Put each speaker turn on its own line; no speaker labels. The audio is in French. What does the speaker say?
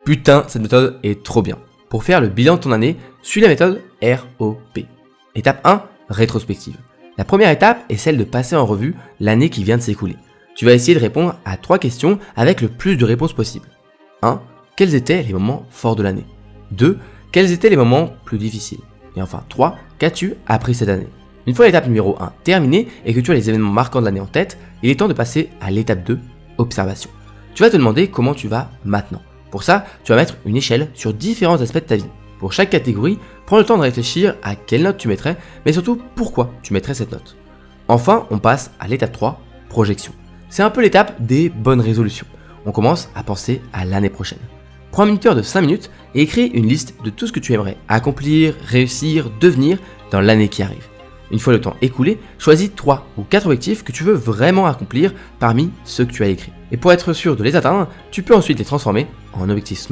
Putain, cette méthode est trop bien. Pour faire le bilan de ton année, suis la méthode ROP. Étape 1, rétrospective. La première étape est celle de passer en revue l'année qui vient de s'écouler. Tu vas essayer de répondre à 3 questions avec le plus de réponses possible. 1. Quels étaient les moments forts de l'année? 2. Quels étaient les moments plus difficiles? Et enfin 3. Qu'as-tu appris cette année? Une fois l'étape numéro 1 terminée et que tu as les événements marquants de l'année en tête, il est temps de passer à l'étape 2, observation. Tu vas te demander comment tu vas maintenant. Pour ça, tu vas mettre une échelle sur différents aspects de ta vie. Pour chaque catégorie, prends le temps de réfléchir à quelle note tu mettrais, mais surtout pourquoi tu mettrais cette note. Enfin, on passe à l'étape 3, projection. C'est un peu l'étape des bonnes résolutions. On commence à penser à l'année prochaine. Prends un minuteur de 5 minutes et écris une liste de tout ce que tu aimerais accomplir, réussir, devenir dans l'année qui arrive. Une fois le temps écoulé, choisis 3 ou 4 objectifs que tu veux vraiment accomplir parmi ceux que tu as écrits. Et pour être sûr de les atteindre, tu peux ensuite les transformer en objectifs